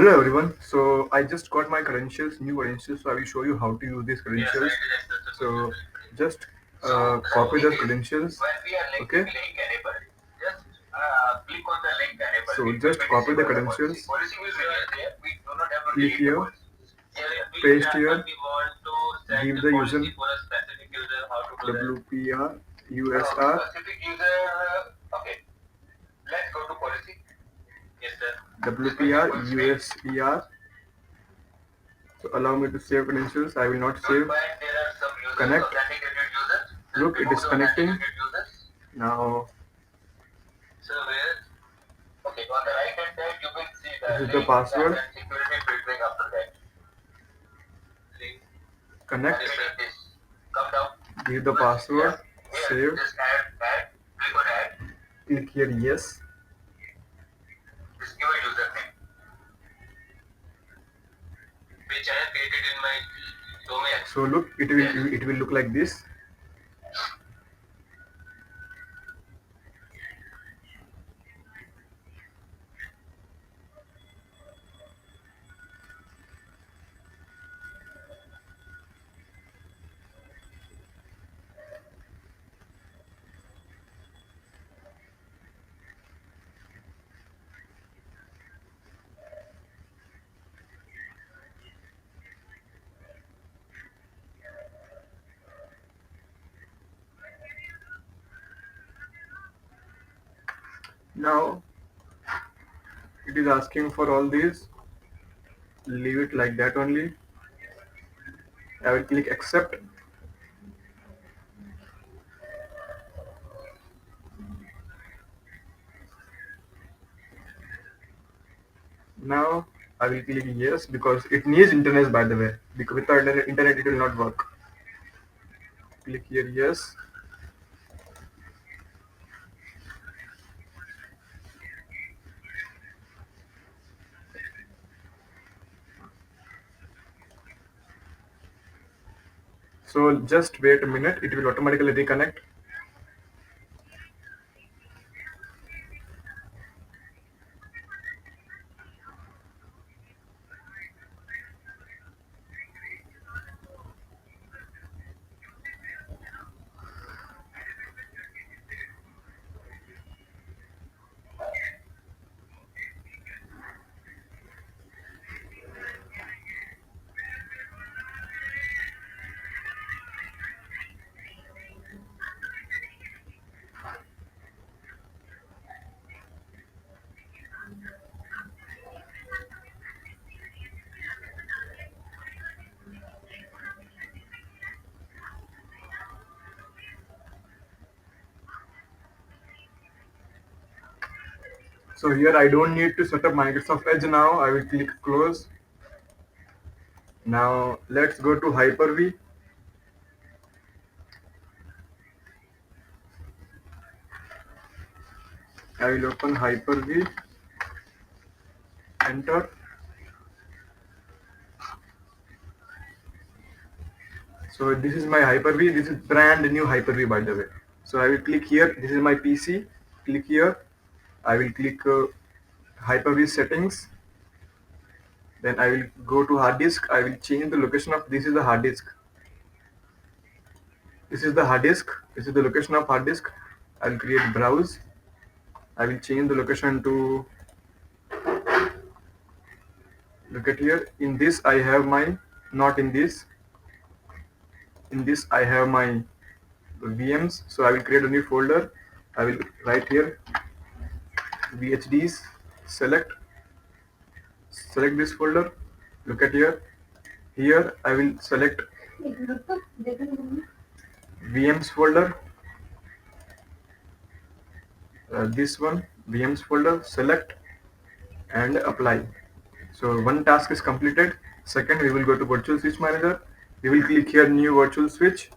Hello everyone. So I just got my credentials, new credentials. So I will show you how to use these credentials. So just copy the credentials. Okay. So just copy the credentials. Click here, paste here, give the user WPR USR. WPR USER. So allow me to save credentials. I will not save. Connect. Look, it is connecting. Now this is the password. Connect. Give the password. Save. Click here yes. So look, it will look like this. Now it is asking for all these. Leave it like that only. I will click accept. Now I will click yes because it needs internet, by the way, because without internet it will not work. Click here yes. So just wait a minute, it will automatically reconnect. So here I don't need to set up Microsoft Edge now. I will click close. Now let's go to Hyper-V. I will open Hyper-V. Enter. So this is my Hyper-V. This is brand new Hyper-V, by the way. So I will click here. This is my PC. Click here. I will click Hyper-V settings. Then I will go to hard disk. I will change the location of this is the hard disk. This is the hard disk. This is the location of hard disk. I will create browse. I will change the location to, look at here. In this I have my, not in this. In this I have my VMs. So I will create a new folder. I will write here VHDs. Select this folder. Look at here. Here I will select VMs folder. This one VMs folder. Select and apply. So one task is completed. Second, we will go to virtual switch manager. We will click here new virtual switch,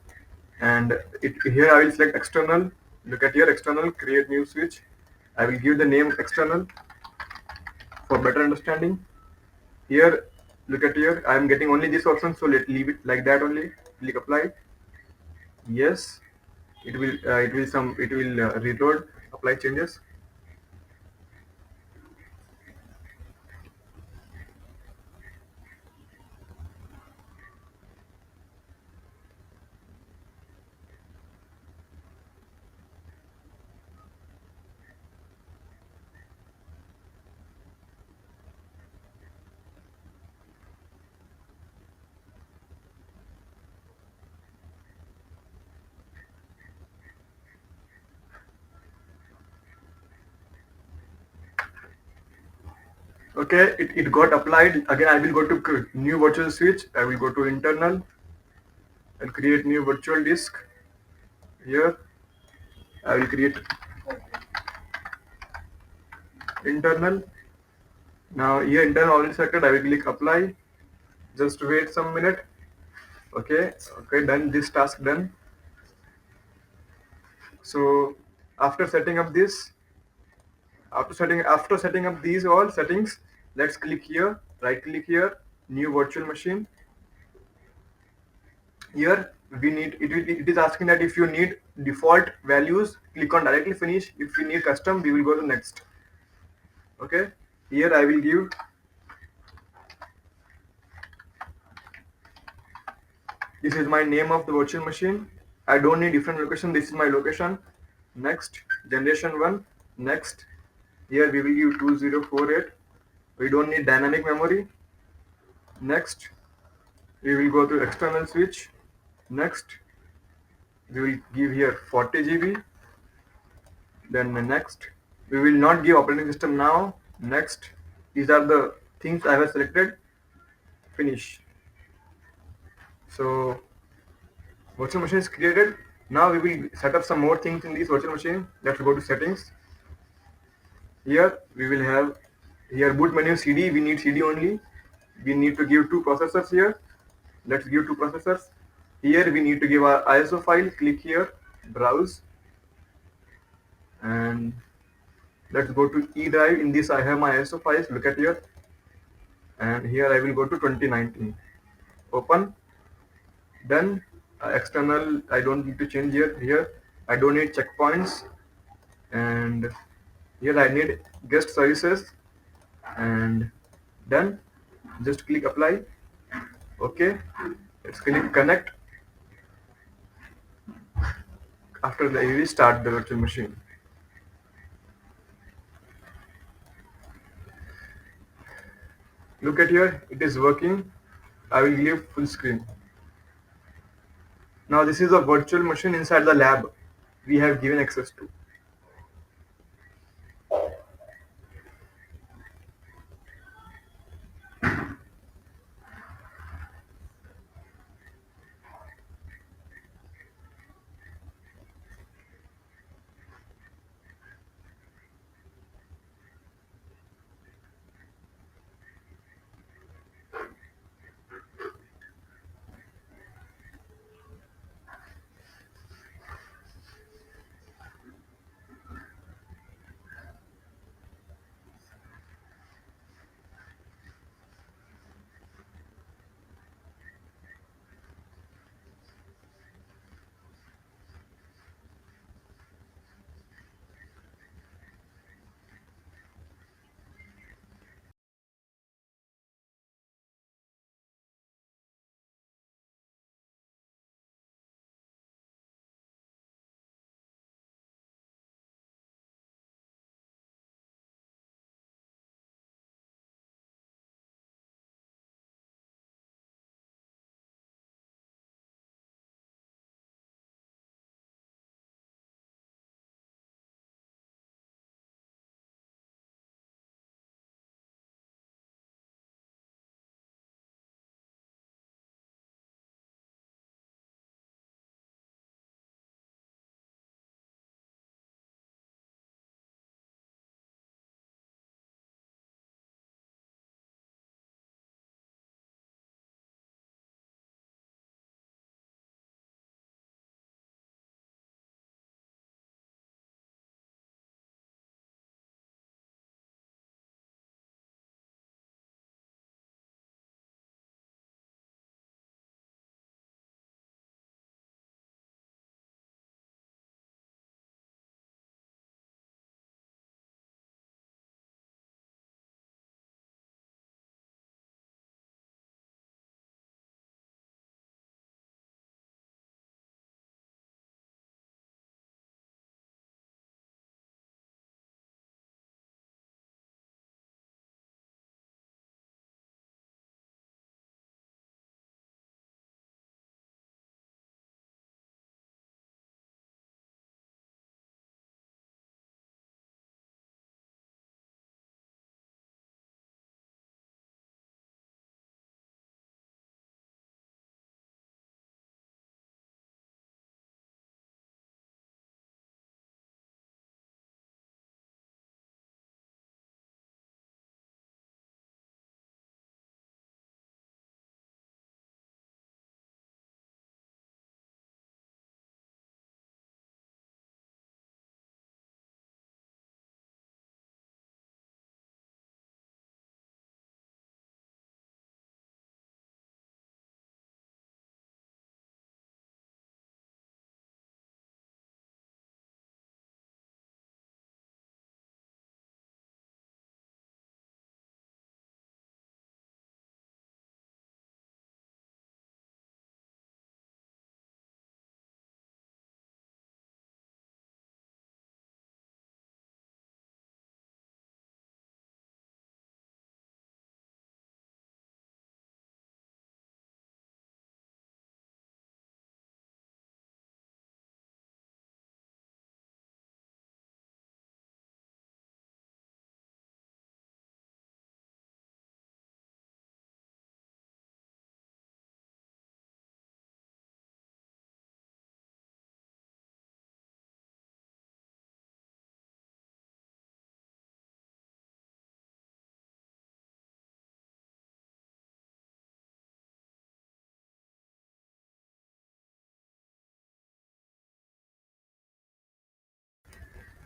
and here I will select external. Look at here, external, create new switch. I will give the name external for better understanding. Here, look at here, I am getting only this option, so let leave it like that only. Click apply. Yes, it will reload. Apply changes. Okay, it got applied. Again, I will go to new virtual switch. I will go to internal and create new virtual disk. Here, I will create internal. Now here internal already selected. I will click apply. Just wait some minute. Okay, okay, done. This task done. So after setting up this, after setting up these all settings, let's click here. Right click here. New virtual machine. Here we need it is asking that if you need default values, click on directly finish. If you need custom, we will go to next. Okay, here I will give, this is my name of the virtual machine. I don't need different location, this is my location. Next, generation 1. Next, here we will give 2048. We don't need dynamic memory. Next, we will go to external switch. Next, we will give here 40 GB. Then next, we will not give operating system now. Next, these are the things I have selected. Finish. So virtual machine is created. Now we will set up some more things in this virtual machine. Let's go to settings. Here we will have, here boot menu CD. We need CD only. We need to give two processors here. Let's give two processors. Here we need to give our ISO file. Click here, browse, and let's go to E drive. In this I have my ISO files. Look at here, and here I will go to 2019. Open. Done. External I don't need to change here. Here I don't need checkpoints, and here I need guest services, and done. Just click apply. Okay, let's click connect. After that, you will start the virtual machine. Look at here, it is working. I will give full screen. Now this is a virtual machine inside the lab we have given access to.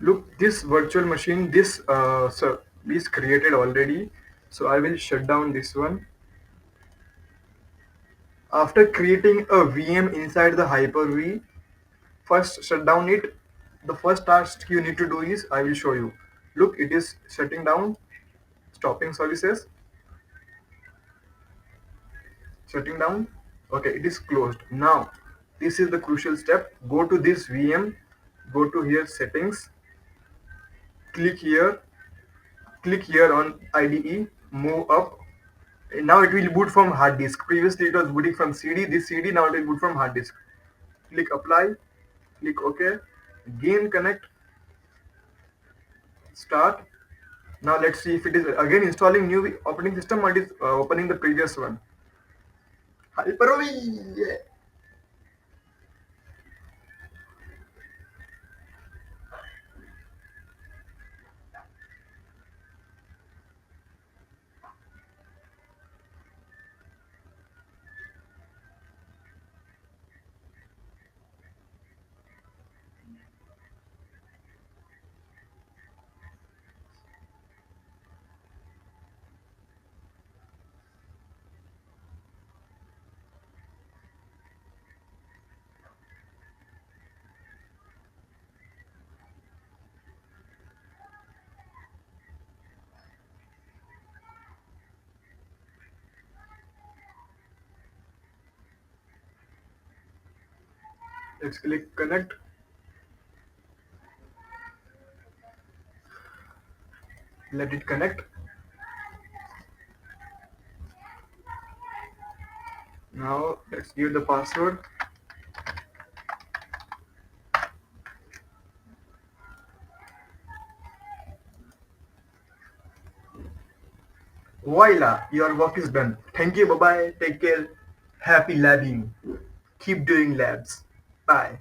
Look, this virtual machine, this is created already. So I will shut down this one. After creating a VM inside the Hyper-V, first shut down it. The first task you need to do is, I will show you. Look, it is shutting down, stopping services, shutting down. Okay, it is closed. Now, this is the crucial step. Go to this VM, go to here settings, click here, click here on IDE, move up. Now it will boot from hard disk. Previously it was booting from CD. This CD now it will boot from hard disk. Click apply, click OK. Again connect, start. Now let's see if it is again installing new operating system or it is opening the previous one. Hyper-V! Yeah. Let's click connect. Let it connect. Now let's give the password. Voila, your work is done. Thank you. Bye bye. Take care. Happy labbing. Keep doing labs. Bye.